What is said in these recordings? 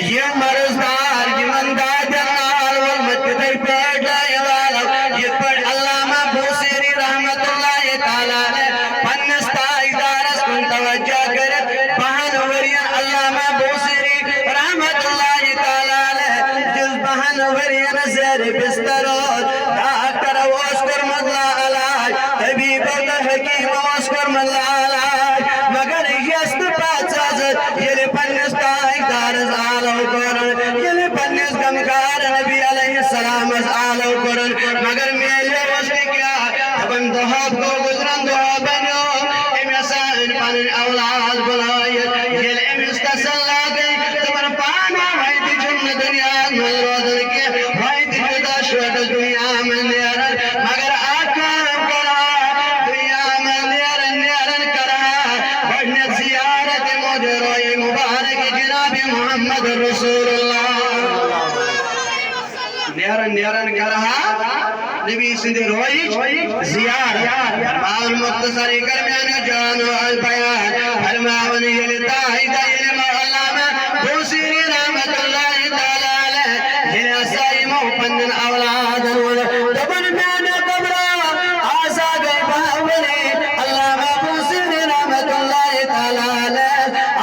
یہ مرزدار یمندار جنال والمتدر پیٹ لائے والا یہ پڑھ علامہ بوسیری رحمت اللہ تعالیٰ نے پنستا ادارس کن توجہ کرت بہن ورین علامہ بوسیری رحمت اللہ تعالیٰ نے جس بہن ورین زیر بسترات ڈاکٹر واسکر مدلہ علاج طبیب و حکیم واسکر مدلہ علاج مگر یست پاچازت یہ پنستا ادارس آلو کرن یہ پنس گمکار نبی علیہ السلام آلو کرن مگر میلے وستی کیا تبن دہاب کو گزرن دہاب بنیو امیسان پانن اولاد بلائیت یہ امستسلہ گئی تبن پانا وائد جن دنیا من روزن کے وائد جدا شوٹ دنیا من نیرن مگر آکام کرا دنیا من نیرن کرا بڑھنیت زیارت مجروی مبارک جناب محمد رسول اللہ نیرن کرا نبی سندھ روئی زیار فرمان مختصر کرمیان جان و بیان فرمان یلتا ہیدہ علم علامہ بوسیری رحمت اللہ تعالی یہ اسائی محپندن اولاد دبن میں قبرہ آسا گئی باولی علامہ بوسیری رحمت اللہ تعالی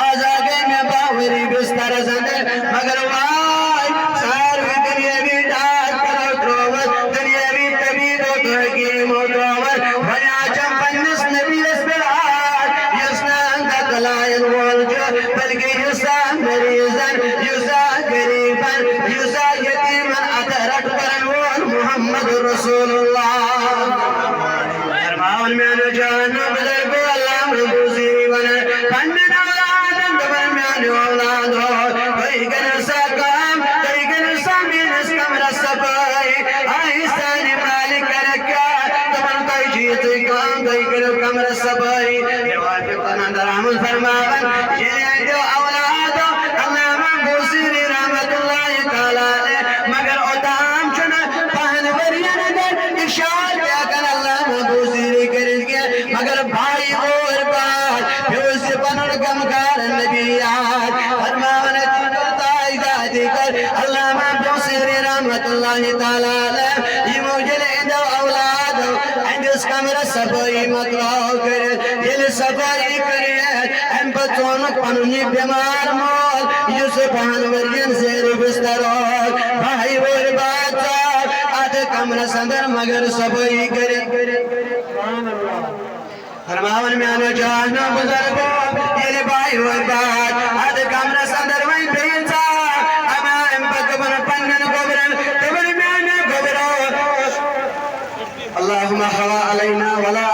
آسا گئی میں باولی بستر زندر مگر وائی ساروی دنیا بھی ڈاک پر اتروت دنیا بھی طبید و تحقیم اتروت ونیا چمپنس نبی اسبرات یسنان دقلائن والجو بلکہ یسا مریضن یسا گریبن یسا یتیمن اترٹ کرن وال محمد رسول اللہ فرمان میں نجان بزرگو اللہ بوسیری ونر پنن اولادن دبن میں اولاد ہو کوئی گنسا کام کوئی گنسا مینس کم رسپائی آہستان مالک رکھا دبن کوئی جیت کام کوئی گنو کم رسپائی روایت قناندر احمد فرماون یہ جو اولاد ہو علامہ بوسیری رحمت اللہ تعالیٰ نے مگر اتام چنا پہن ورین در اشار کیا کر علامہ بوسیری کرد گیا مگر بھائی اور بات پیوز بنر گمکار نبیات فرماون تیجتا ادادی کر علامہ بوسیری رحمت اللہ تعالیٰ نے یہ مجھل اندو اولاد اندس کمر سبائی مطلع کرد دل سبائی کرد ام بچونک پنونی بیمار مول یوسف بہن ورین زیر بسترات بھائی اور بات آدھ کمر سندر مگر سبائی کرد فرماون میں آنو جانو بزرگو یہ بھائی اور بات آدھ کمر سندر وین بیلتا اما ام بکبن پنن گبرن تبن میں آنو گبرو اللہم حوا علینا ولا